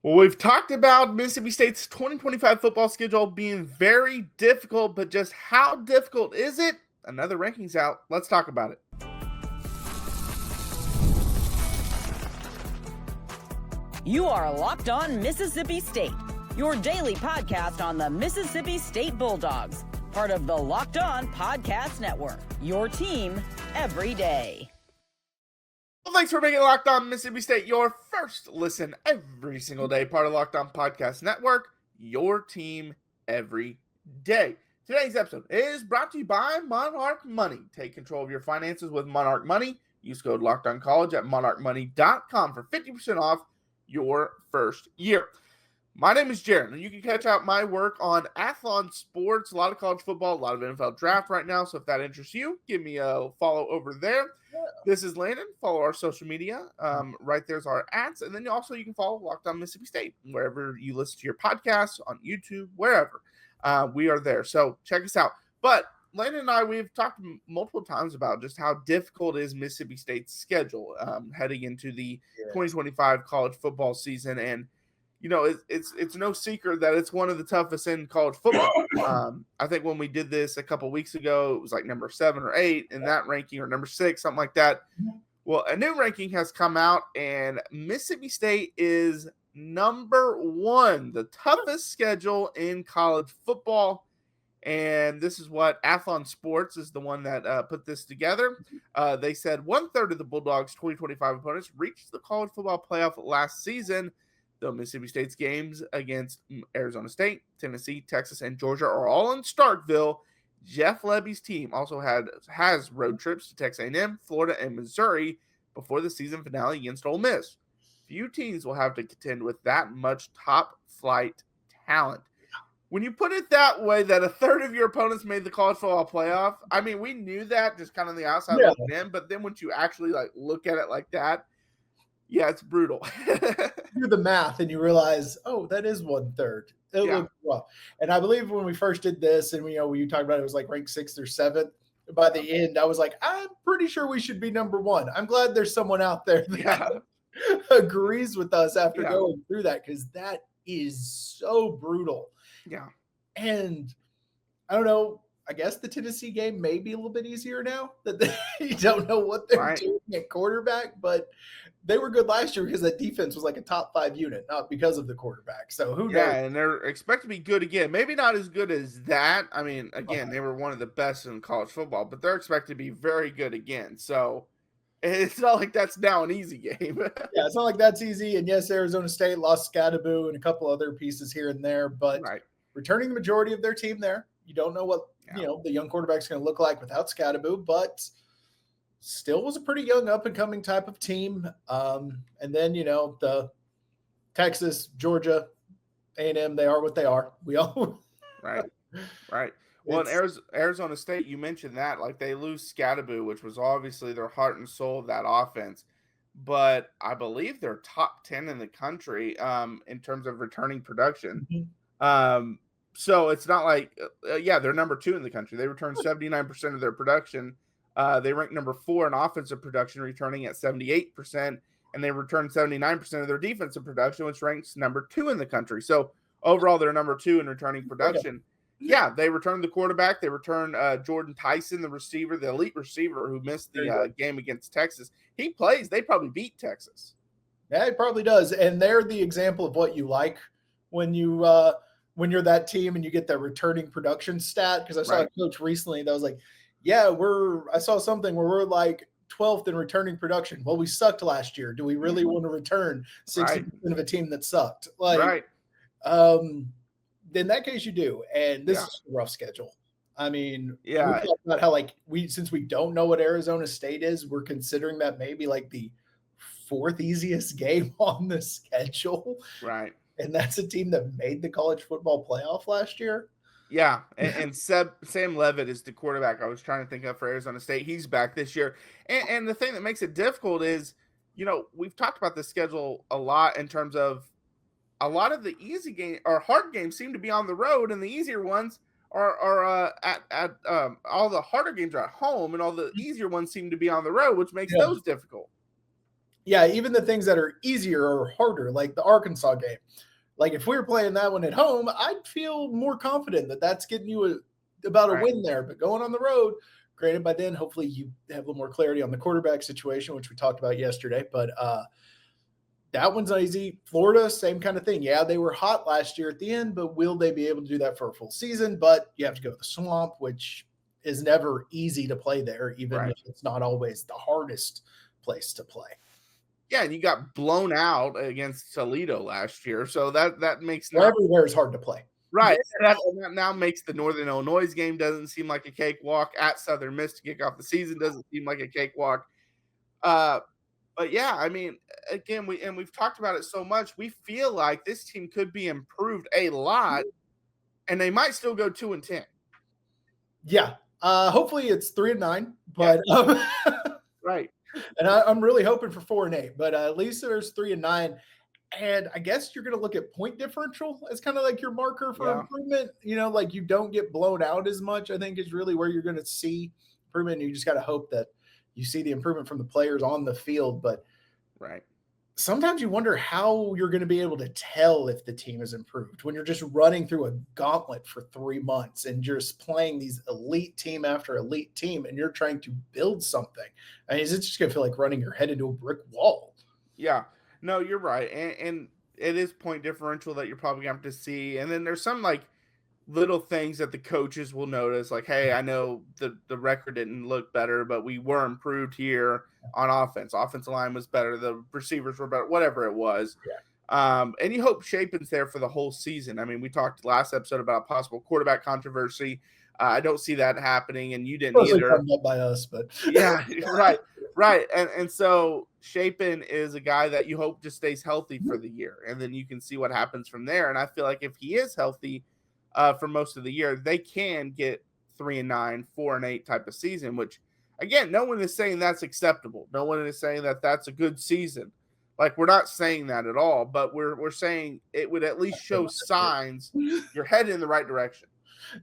Well, we've talked about Mississippi State's 2025 football schedule being very difficult, but just how difficult is it? Another ranking's out. Let's talk about it. You are Locked On Mississippi State, your daily podcast on the Mississippi State Bulldogs, part of the Locked On Podcast Network, your team every day. Well, thanks for making Locked On Mississippi State your first listen every single day, part of Locked On Podcast Network, your team every day. Today's episode is brought to you by Monarch Money. Take control of your finances with Monarch Money. Use code LOCKEDONCollege at monarchmoney.com for 50% off your first year. My name is Jaron, and you can catch out my work on Athlon Sports, a lot of college football, a lot of NFL draft right now. So if that interests you, give me a follow over there. Yeah. This is Landon. Follow our social media. Right there's our ads. And then you can follow Locked On Mississippi State, wherever you listen to your podcasts, on YouTube, wherever. We are there. So check us out. But Landon and I, we've talked multiple times about just how difficult is Mississippi State's schedule heading into the 2025 college football season. And, you know, it's no secret that it's one of the toughest in college football. I think when we did this a couple weeks ago, it was like number 7 or 8 in that ranking, or number 6, something like that. Well, a new ranking has come out, and Mississippi State is number 1, the toughest schedule in college football. And this is what Athlon Sports is the one that put this together. They said 1/3 of the Bulldogs' 2025 opponents reached the college football playoff last season, though Mississippi State's games against Arizona State, Tennessee, Texas, and Georgia are all in Starkville. Jeff Levy's team also has road trips to Texas A&M, Florida, and Missouri before the season finale against Ole Miss. Few teams will have to contend with that much top-flight talent. When you put it that way, that 1/3 of your opponents made the college football playoff, I mean, we knew that just kind of on the outside looking in, but then once you actually look at it like that, yeah, it's brutal. Do the math and you realize, oh, that is 1/3. It looked rough. And I believe when we first did this, and when you talked about it was like ranked 6th or 7th. By the end, I was like, I'm pretty sure we should be number 1. I'm glad there's someone out there that agrees with us after going through that, because that is so brutal. Yeah. And I don't know, I guess the Tennessee game may be a little bit easier now that they don't know what they're doing at quarterback, but they were good last year because that defense was like a top 5 unit, not because of the quarterback. So who knows? Yeah, and they're expected to be good again. Maybe not as good as that. I mean, again, they were one of the best in college football, but they're expected to be very good again. So it's not like that's now an easy game. Yeah, it's not like that's easy. And yes, Arizona State lost Scadaboo and a couple other pieces here and there, but returning the majority of their team there. You don't know what the young quarterback's going to look like without Scadaboo, but still was a pretty young up-and-coming type of team. And then, the Texas, Georgia, A&M, they are what they are. We all Right. Well, in Arizona State, you mentioned that, they lose Scadaboo, which was obviously their heart and soul of that offense. But I believe they're top 10 in the country in terms of returning production. Mm-hmm. So it's not like, they're number 2 in the country. They return 79% of their production. They rank number 4 in offensive production, returning at 78%, and they return 79% of their defensive production, which ranks number 2 in the country. So overall, they're number 2 in returning production. Yeah, they return the quarterback. They return Jordan Tyson, the receiver, the elite receiver who missed the game against Texas. He plays. They probably beat Texas. Yeah, he probably does. And they're the example of what you like when you when you're that team and you get that returning production stat. Because I saw a coach recently that was like, I saw something where we're like 12th in returning production. Well, we sucked last year. Do we really want to return 60% of a team that sucked? In that case, you do. And this is a rough schedule. I mean, we talked about how since we don't know what Arizona State is, we're considering that maybe the 4th easiest game on the schedule. Right. And that's a team that made the college football playoff last year. Yeah, and Sam Levitt is the quarterback I was trying to think of for Arizona State. He's back this year. And the thing that makes it difficult is, we've talked about the schedule a lot in terms of a lot of the easy game or hard games seem to be on the road, and the easier ones are at all the harder games are at home, and all the easier ones seem to be on the road, which makes those difficult. Yeah, even the things that are easier or harder, like the Arkansas game. Like if we were playing that one at home, I'd feel more confident that that's getting you about a win there. But going on the road, granted by then, hopefully you have a little more clarity on the quarterback situation, which we talked about yesterday. But that one's easy. Florida, same kind of thing. Yeah, they were hot last year at the end, but will they be able to do that for a full season? But you have to go to the Swamp, which is never easy to play there, even if it's not always the hardest place to play. Yeah, and you got blown out against Toledo last year, so that makes everywhere is hard to play. Right. That now makes the Northern Illinois game doesn't seem like a cakewalk. At Southern Miss to kick off the season doesn't seem like a cakewalk. But yeah, I mean, again, we've talked about it so much. We feel like this team could be improved a lot, and they might still go 2-10. Yeah. Hopefully it's 3-9, but right. And I'm really hoping for 4-8, but at least there's 3-9. And I guess you're going to look at point differential as kind of like your marker for improvement. You know, like you don't get blown out as much, I think is really where you're going to see improvement. You just got to hope that you see the improvement from the players on the field. But sometimes you wonder how you're going to be able to tell if the team has improved when you're just running through a gauntlet for 3 months and you're just playing these elite team after elite team and you're trying to build something. I mean, is it just going to feel like running your head into a brick wall? Yeah, no, you're right. And it is point differential that you're probably going to have to see. And then there's some like little things that the coaches will notice, like, hey, I know the record didn't look better, but we were improved here on offense. Offensive line was better. The receivers were better, whatever it was. And you hope Shapen's there for the whole season. I mean, we talked last episode about possible quarterback controversy. I don't see that happening, and you didn't either. Up by us, but yeah, right. And so Shapen is a guy that you hope just stays healthy for the year, and then you can see what happens from there. And I feel like if he is healthy for most of the year, they can get 3-9, 4-8 type of season, which again, no one is saying that's acceptable. No one is saying that that's a good season. Like, we're not saying that at all, but we're saying it would at least show signs you're headed in the right direction.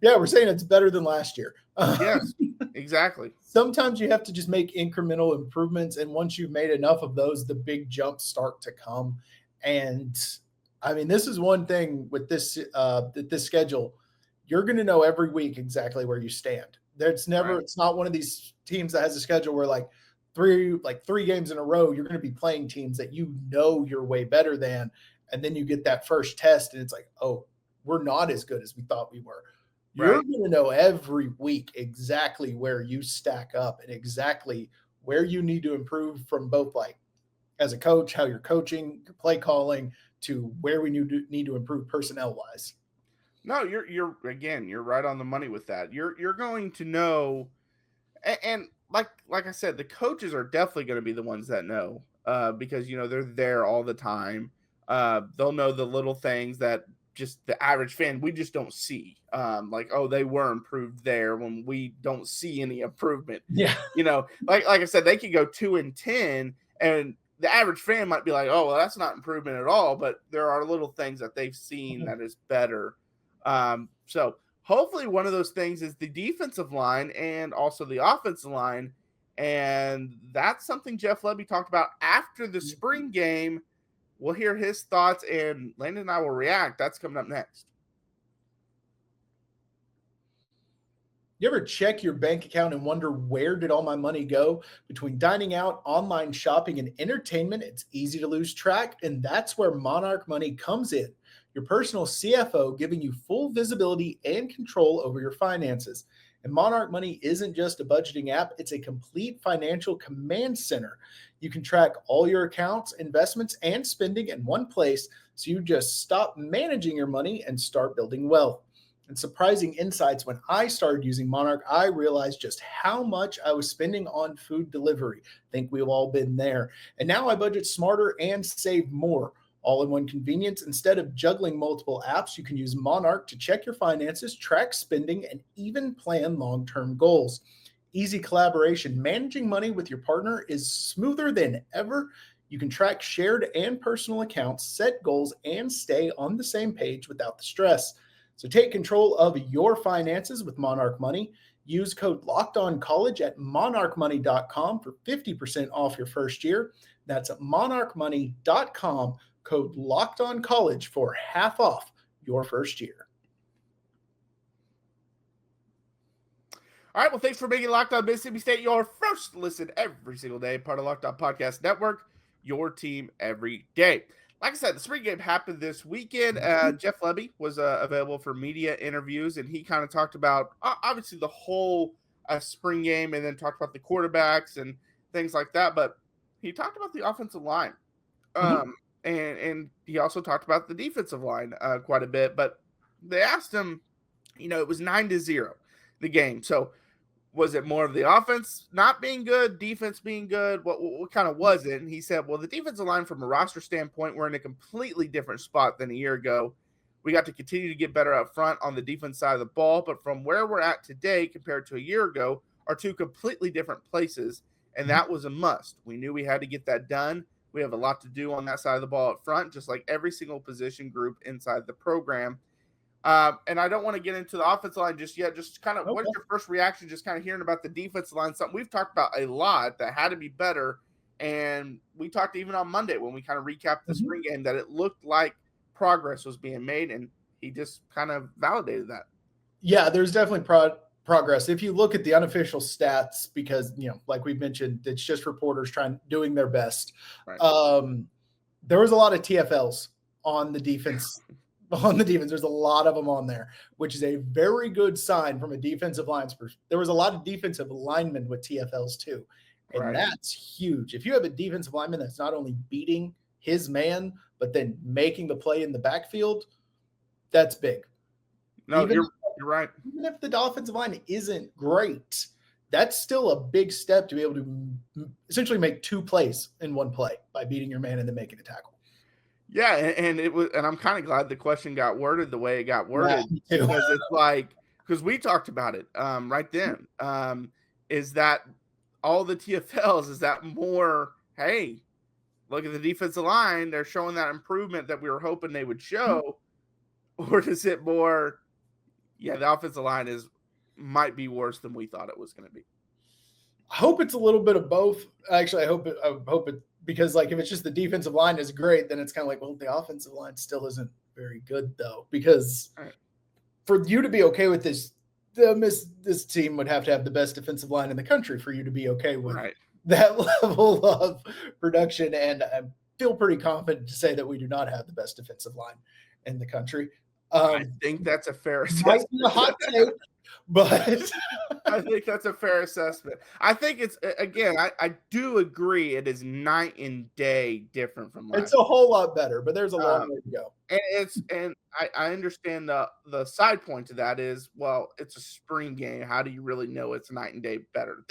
Yeah, we're saying it's better than last year. Yes, exactly. Sometimes you have to just make incremental improvements, and once you've made enough of those, the big jumps start to come. And I mean, this is one thing with this schedule. You're going to know every week exactly where you stand. It's not one of these teams that has a schedule where like three games in a row, you're going to be playing teams that you know you're way better than. And then you get that first test and it's like, oh, we're not as good as we thought we were. You're going to know every week exactly where you stack up and exactly where you need to improve from both, like as a coach, how you're coaching, your play calling, to where we need to improve personnel wise. No, you're right on the money with that. You're going to know, and like I said, the coaches are definitely going to be the ones that know, because they're there all the time. They'll know the little things that just the average fan we just don't see. Like, oh, they were improved there when we don't see any improvement. Yeah, like I said, they could go 2-10 and the average fan might be like, oh, well, that's not improvement at all. But there are little things that they've seen that is better. So hopefully one of those things is the defensive line and also the offensive line. And that's something Jeff Levy talked about after the spring game. We'll hear his thoughts, and Landon and I will react. That's coming up next. You ever check your bank account and wonder, where did all my money go? Between dining out, online shopping, and entertainment, it's easy to lose track, and that's where Monarch Money comes in. Your personal CFO, giving you full visibility and control over your finances. And Monarch Money isn't just a budgeting app, it's a complete financial command center. You can track all your accounts, investments, and spending in one place, so you just stop managing your money and start building wealth. And surprising insights: when I started using Monarch, I realized just how much I was spending on food delivery. I think we've all been there. And now I budget smarter and save more. All in one convenience. Instead of juggling multiple apps, you can use Monarch to check your finances, track spending, and even plan long-term goals. Easy collaboration. Managing money with your partner is smoother than ever. You can track shared and personal accounts, set goals, and stay on the same page without the stress. So take control of your finances with Monarch Money. Use code LOCKEDONCollege at monarchmoney.com for 50% off your first year. That's monarchmoney.com, code LOCKEDONCollege for half off your first year. All right, well, thanks for making Locked On Mississippi State your first listen every single day, part of Locked On Podcast Network, your team every day. Like I said, the spring game happened this weekend. Jeff Levy was available for media interviews, and he kind of talked about, obviously, the whole spring game, and then talked about the quarterbacks and things like that, but he talked about the offensive line. And he also talked about the defensive line quite a bit, but they asked him, it was 9-0, the game. So was it more of the offense not being good, defense being good? What kind of was it? And he said, well, the defensive line from a roster standpoint, we're in a completely different spot than a year ago. We got to continue to get better up front on the defense side of the ball, but from where we're at today compared to a year ago are two completely different places, and that was a must. We knew we had to get that done. We have a lot to do on that side of the ball up front, just like every single position group inside the program. And I don't want to get into the offensive line just yet. Just kind of, What's your first reaction? Just kind of hearing about the defensive line, something we've talked about a lot that had to be better. And we talked even on Monday when we kind of recapped the spring game that it looked like progress was being made, and he just kind of validated that. Yeah, there's definitely progress. If you look at the unofficial stats, because, like we mentioned, it's just reporters doing their best. Right. There was a lot of TFLs on the defense. There's a lot of them on there, which is a very good sign from a defensive line's perspective. There was a lot of defensive linemen with TFLs too, and that's huge. If you have a defensive lineman that's not only beating his man, but then making the play in the backfield, that's big. No, you're right. Even if the offensive line isn't great, that's still a big step to be able to essentially make two plays in one play by beating your man and then making a tackle. Yeah, and I'm kind of glad the question got worded the way it got worded, because it's like, because we talked about it right then. Is that all the TFLs? Is that more, hey, look at the defensive line, they're showing that improvement that we were hoping they would show, or is it more, yeah, the offensive line might be worse than we thought it was going to be? I hope it's a little bit of both. Actually, I hope it. Because, like, if it's just the defensive line is great, then it's kind of like, well, the offensive line still isn't very good, though. Because for you to be okay with this, this team would have to have the best defensive line in the country for you to be okay with that level of production. And I feel pretty confident to say that we do not have the best defensive line in the country. I think that's a fair assessment. Might be a hot take, but I think that's a fair assessment. I think it's, again, I do agree it is night and day different from last. It's a whole lot better, but there's a long way to go. And I understand the side point to that is, well, it's a spring game. How do you really know it's night and day better?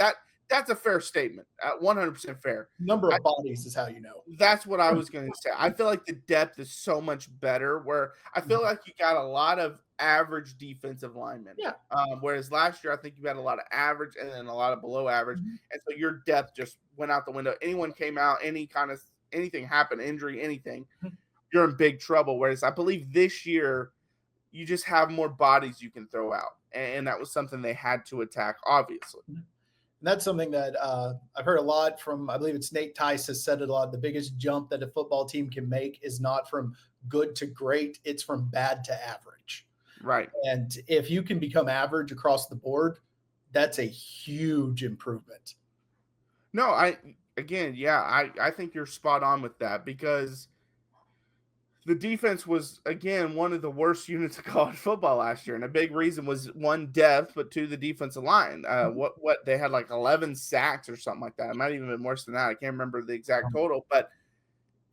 That's a fair statement. 100% fair. Number of bodies is how you know. That's what I was going to say. I feel like the depth is so much better, where I feel like you got a lot of average defensive linemen. Yeah. Whereas last year, I think you had a lot of average and then a lot of below average. And so your depth just went out the window. Anyone came out, anything happened, injury, anything, you're in big trouble. Whereas I believe this year, you just have more bodies you can throw out. And that was something they had to attack, obviously. And that's something that I've heard a lot from, I believe it's Nate Tice has said it a lot. The biggest jump that a football team can make is not from good to great. It's from bad to average. Right. And if you can become average across the board, that's a huge improvement. No, I think you're spot on with that, because the defense was, again, one of the worst units of college football last year. And a big reason was, one, depth, but two, the defensive line. What they had like 11 sacks or something like that. It might even been worse than that. I can't remember the exact total, but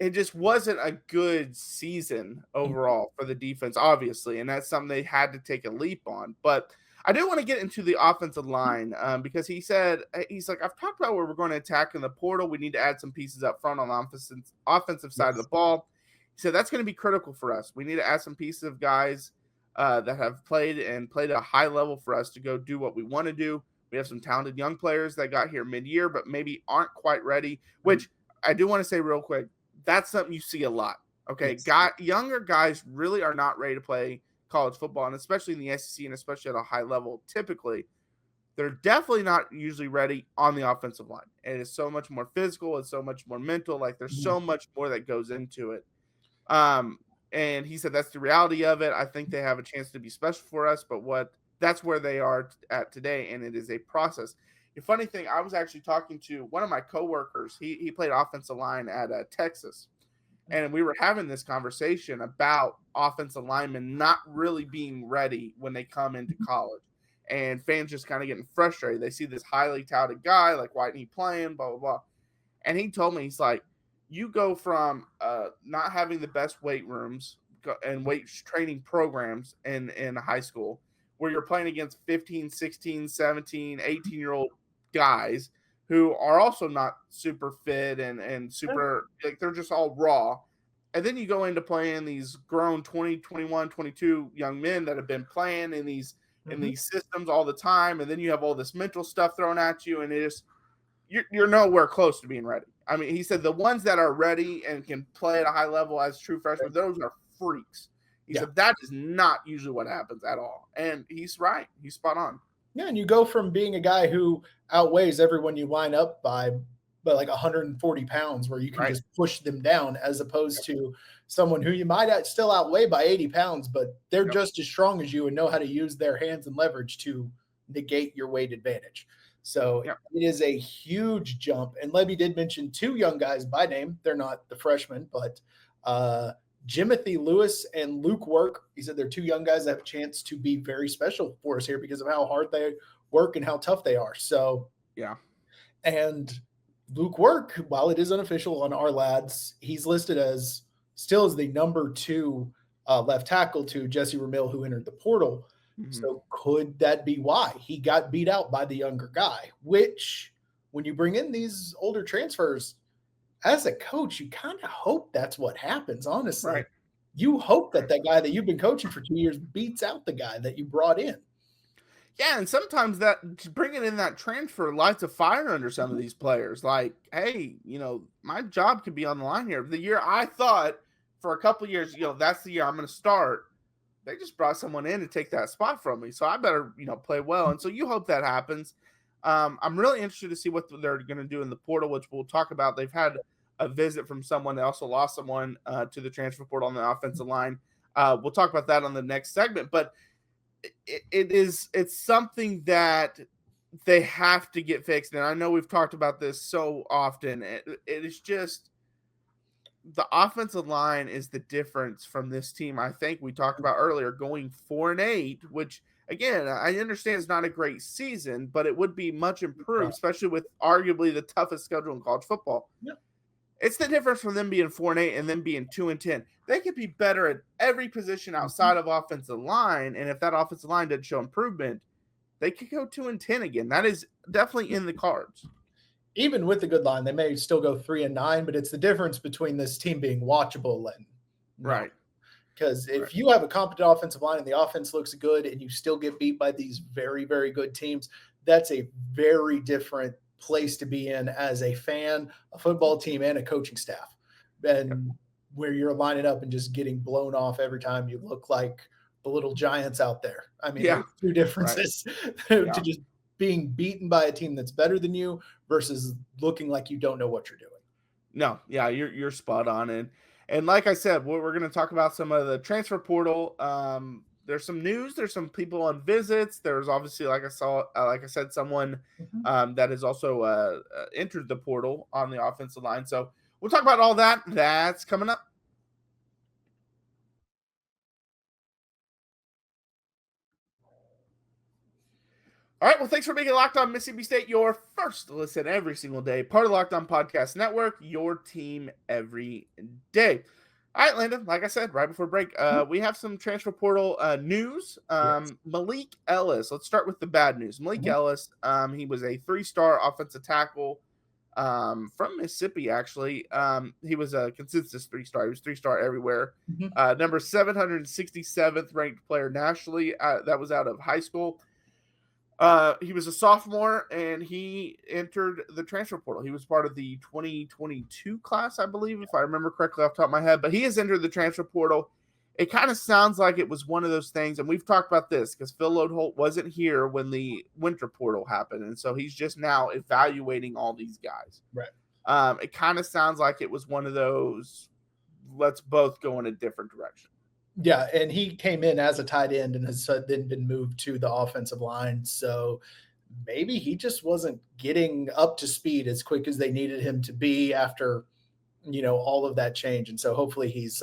it just wasn't a good season overall for the defense, obviously. And that's something they had to take a leap on. But I do want to get into the offensive line because he's like, I've talked about where we're going to attack in the portal. We need to add some pieces up front on the offensive side of the ball. He said that's going to be critical for us. We need to add some pieces of guys that have played at a high level for us to go do what we want to do. We have some talented young players that got here mid-year, but maybe aren't quite ready, which I do want to say real quick. That's something you see a lot. Okay. Younger guys really are not ready to play college football, and especially in the SEC and especially at a high level, typically They're definitely not usually ready on the offensive line. And it's so much more physical. It's so much more mental. Like there's so much more that goes into it. And he said that's the reality of it. I think they have a chance to be special for us, but that's where they are at today, and it is a process. The funny thing, I was actually talking to one of my coworkers. He played offensive line at Texas, and we were having this conversation about offensive linemen not really being ready when they come into college, and fans just kind of getting frustrated. They see this highly touted guy, like, why isn't he playing, blah, blah, blah. And he told me, he's like, you go from not having the best weight rooms and weight training programs in high school, where you're playing against 15, 16, 17, 18-year-old guys who are also not super fit and super, like, they're just all raw. And then you go into playing these grown 20, 21, 22 young men that have been playing in these systems all the time. And then you have all this mental stuff thrown at you, and you're nowhere close to being ready. I mean, he said the ones that are ready and can play at a high level as true freshmen, those are freaks. He said that is not usually what happens at all. And he's right. He's spot on. Yeah, and you go from being a guy who outweighs everyone you line up by like 140 pounds, where you can just push them down, as opposed to someone who you might still outweigh by 80 pounds, but they're just as strong as you and know how to use their hands and leverage to negate your weight advantage. So it is a huge jump. And Lebby did mention two young guys by name. They're not the freshmen, but Jimothy Lewis and Luke Work. He said they're two young guys that have a chance to be very special for us here because of how hard they work and how tough they are. So, and Luke Work, while it is unofficial on our lads, he's listed as still as the number 2 left tackle to Jesse Ramil, who entered the portal. So could that be why he got beat out by the younger guy? Which, when you bring in these older transfers, as a coach, you kind of hope that's what happens, honestly. Right. You hope that guy that you've been coaching for 2 years beats out the guy that you brought in. Yeah, and sometimes that bringing in that transfer lights a fire under some of these players. Like, hey, my job could be on the line here. The year I thought for a couple of years, that's the year I'm going to start. They just brought someone in to take that spot from me. So I better, play well. And so you hope that happens. I'm really interested to see what they're going to do in the portal, which we'll talk about. They've had a visit from someone. They also lost someone to the transfer portal on the offensive line. We'll talk about that on the next segment. But it's something that they have to get fixed. And I know we've talked about this so often. It is just, the offensive line is the difference from this team. I think we talked about earlier going 4-8, which again, I understand it's not a great season, but it would be much improved, especially with arguably the toughest schedule in college football. Yeah. It's the difference from them being 4-8 and them being 2-10. They could be better at every position outside of offensive line. And if that offensive line doesn't show improvement, they could go 2-10 again. That is definitely in the cards. Even with the good line, they may still go 3-9, but it's the difference between this team being watchable and right. Because if you have a competent offensive line and the offense looks good and you still get beat by these very, very good teams, that's a very different place to be in as a fan, a football team, and a coaching staff. And where you're lining up and just getting blown off every time you look like the little giants out there. I mean, there's two differences to just being beaten by a team that's better than you versus looking like you don't know what you're doing. No, yeah, you're spot on. And like I said, we're going to talk about some of the transfer portal. There's some news. There's some people on visits. There's obviously, like I said, someone that has also entered the portal on the offensive line. So we'll talk about all that. That's coming up. All right, well, thanks for making Locked On Mississippi State your first listen every single day. Part of the Locked On Podcast Network, your team every day. All right, Landon, like I said, right before break, we have some transfer portal news. Malik Ellis, let's start with the bad news. Malik Ellis, he was a 3-star offensive tackle from Mississippi, actually. He was a consensus 3-star. He was 3-star everywhere. Number 767th ranked player nationally. That was out of high school. He was a sophomore, and he entered the transfer portal. He was part of the 2022 class, I believe, if I remember correctly off the top of my head. But he has entered the transfer portal. it kind of sounds like it was one of those things, and we've talked about this because Phil Lodeholt wasn't here when the winter portal happened, and so he's just now evaluating all these guys. Right. It kind of sounds like it was one of those, let's both go in a different direction. Yeah, and he came in as a tight end and has then been moved to the offensive line, so maybe he just wasn't getting up to speed as quick as they needed him to be after, all of that change. And so hopefully he's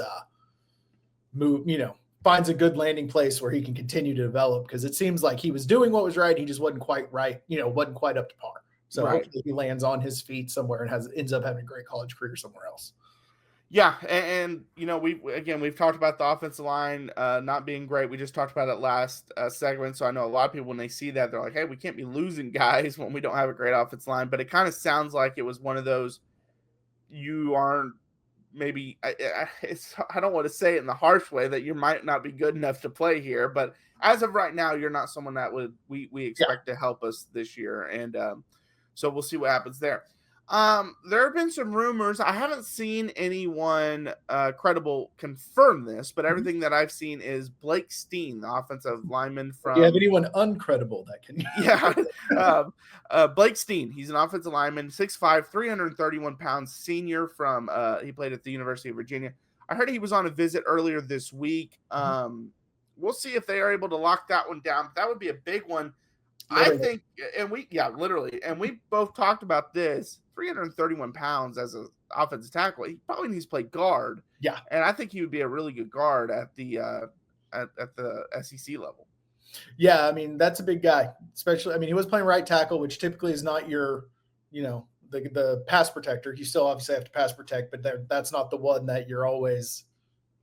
finds a good landing place where he can continue to develop, because it seems like he was doing what was right. He just wasn't quite right, wasn't quite up to par. So hopefully he lands on his feet somewhere and ends up having a great college career somewhere else. Yeah, and we've talked about the offensive line not being great. We just talked about it last segment, so I know a lot of people, when they see that, they're like, hey, we can't be losing guys when we don't have a great offensive line. But it kind of sounds like it was one of those, you aren't maybe – I don't want to say it in the harsh way that you might not be good enough to play here, but as of right now, you're not someone that we expect to help us this year. And so we'll see what happens there. There have been some rumors. I haven't seen anyone credible confirm this, but everything that I've seen is Blake Steen, the offensive lineman from. Do you have anyone uncredible that can? Yeah, Blake Steen. He's an offensive lineman, 6'5", 331 pounds, senior from. He played at the University of Virginia. I heard he was on a visit earlier this week. We'll see if they are able to lock that one down. But that would be a big one. Literally. I think, literally, and we both talked about this. 331 pounds as an offensive tackle, he probably needs to play guard. Yeah, and I think he would be a really good guard at the at the SEC level. Yeah, I mean, that's a big guy, especially. I mean, he was playing right tackle, which typically is not your, the pass protector. You still obviously have to pass protect, but that's not the one that you're always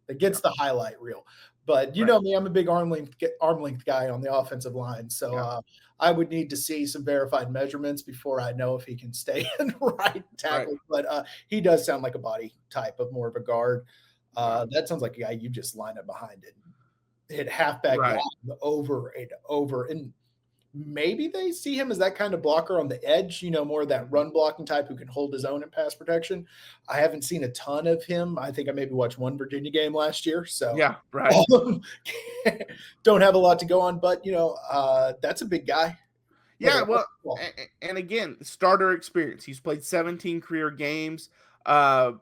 that gets the highlight reel. But you know me, I'm a big arm length guy on the offensive line. So I would need to see some verified measurements before I know if he can stay in right tackle. Right. But he does sound like a body type of more of a guard. That sounds like a guy you just line up behind it. Hit halfback over and over. And maybe they see him as that kind of blocker on the edge, more of that run blocking type who can hold his own in pass protection. I haven't seen a ton of him. I think I maybe watched one Virginia game last year. So don't have a lot to go on, but that's a big guy. Yeah. Well, and again, starter experience. He's played 17 career games.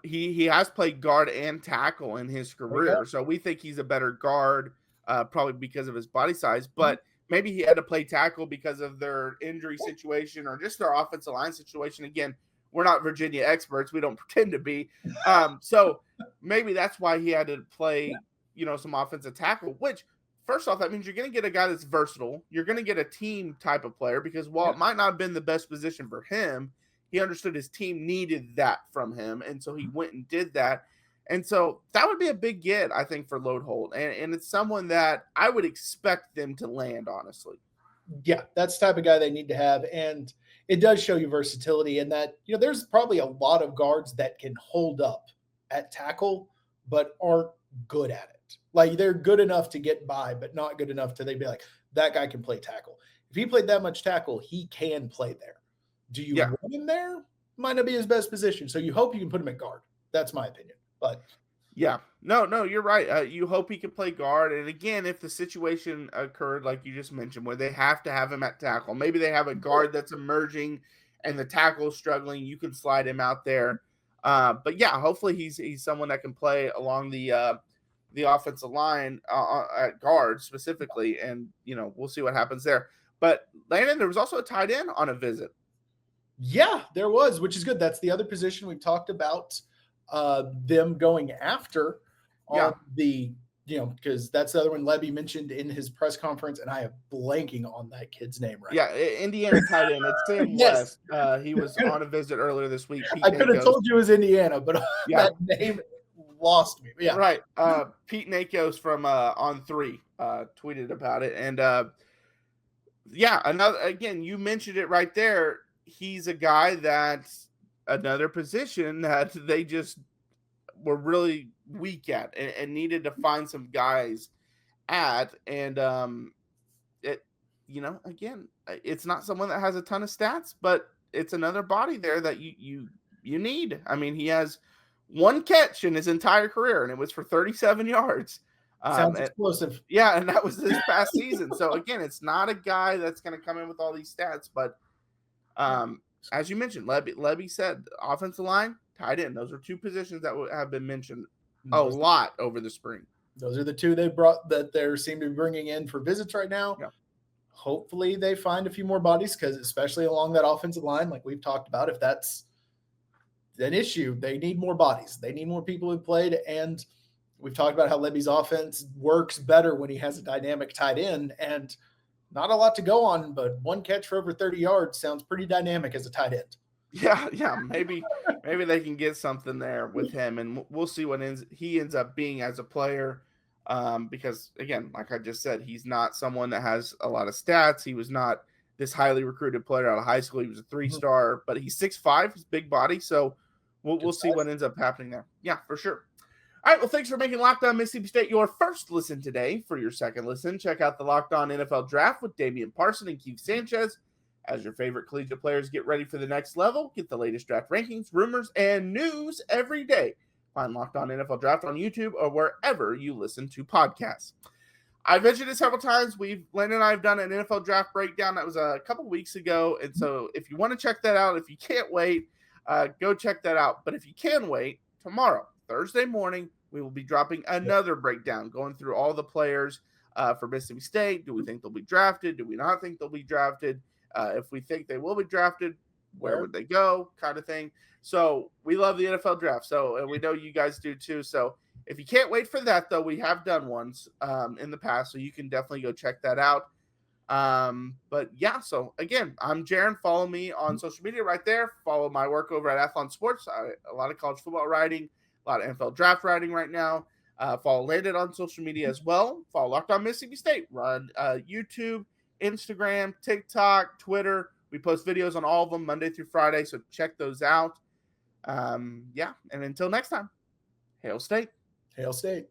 He has played guard and tackle in his career. So we think he's a better guard, probably because of his body size, but maybe he had to play tackle because of their injury situation or just their offensive line situation. Again, we're not Virginia experts. We don't pretend to be. So maybe that's why he had to play, some offensive tackle, which first off, that means you're going to get a guy that's versatile. You're going to get a team type of player because while it might not have been the best position for him, he understood his team needed that from him. And so he went and did that. And so that would be a big get, I think, for Lodeholt. And it's someone that I would expect them to land, honestly. Yeah, that's the type of guy they need to have. And it does show you versatility in that, there's probably a lot of guards that can hold up at tackle, but aren't good at it. Like they're good enough to get by, but not good enough to they'd be like, that guy can play tackle. If he played that much tackle, he can play there. Do you want him there? Might not be his best position. So you hope you can put him at guard. That's my opinion. But no, you're right. You hope he can play guard. And again, if the situation occurred, like you just mentioned, where they have to have him at tackle, maybe they have a guard that's emerging and the tackle is struggling, you can slide him out there. But hopefully he's someone that can play along the offensive line at guard specifically. And, we'll see what happens there. But Landon, there was also a tight end on a visit. Yeah, there was, which is good. That's the other position we've talked about. Them going after on the, because that's the other one Lebby mentioned in his press conference, and I am blanking on that kid's name right now. Indiana tight end. It's Sam West. He was on a visit earlier this week. I could have told you it was Indiana, but that name lost me. Yeah. Right. Pete Nakos from On3 tweeted about it. And again, you mentioned it right there. He's a guy that's another position that they just were really weak at and needed to find some guys at. And again, it's not someone that has a ton of stats, but it's another body there that you need. I mean, he has one catch in his entire career, and it was for 37 yards. Sounds explosive. Yeah, and that was this past season. So again, it's not a guy that's going to come in with all these stats, but as you mentioned, Lebby said offensive line, tight end. Those are two positions that have been mentioned a lot over the spring. Those are the two they brought that they seem to be bringing in for visits right now. Yeah. Hopefully they find a few more bodies, because especially along that offensive line, like we've talked about, if that's an issue, they need more bodies. They need more people who played. And we've talked about how Lebby's offense works better when he has a dynamic tight end, and not a lot to go on, but one catch for over 30 yards sounds pretty dynamic as a tight end. Yeah. Maybe they can get something there with him, and we'll see what he ends up being as a player. Because again, like I just said, he's not someone that has a lot of stats. He was not this highly recruited player out of high school. He was a 3-star, but he's 6'5", he's big body. So we'll see what ends up happening there. Yeah, for sure. All right, well, thanks for making Locked On Mississippi State your first listen today. For your second listen, check out the Locked On NFL Draft with Damian Parson and Keith Sanchez. As your favorite collegiate players get ready for the next level, get the latest draft rankings, rumors, and news every day. Find Locked On NFL Draft on YouTube or wherever you listen to podcasts. I've mentioned it several times. Landon and I have done an NFL draft breakdown that was a couple weeks ago. And so if you want to check that out, if you can't wait, go check that out. But if you can wait, tomorrow, Thursday morning, we will be dropping another breakdown, going through all the players for Mississippi State. Do we think they'll be drafted? Do we not think they'll be drafted? If we think they will be drafted, where would they go, kind of thing. So we love the NFL draft. So, and we know you guys do too. So if you can't wait for that, though, we have done ones in the past, so you can definitely go check that out. But yeah, so again, I'm Jaron. Follow me on social media right there. Follow my work over at Athlon Sports. A lot of college football writing, a lot of NFL draft writing right now. Follow Landon on social media as well. Follow Locked On Mississippi State. Run YouTube, Instagram, TikTok, Twitter. We post videos on all of them Monday through Friday, so check those out. And until next time, Hail State. Hail State.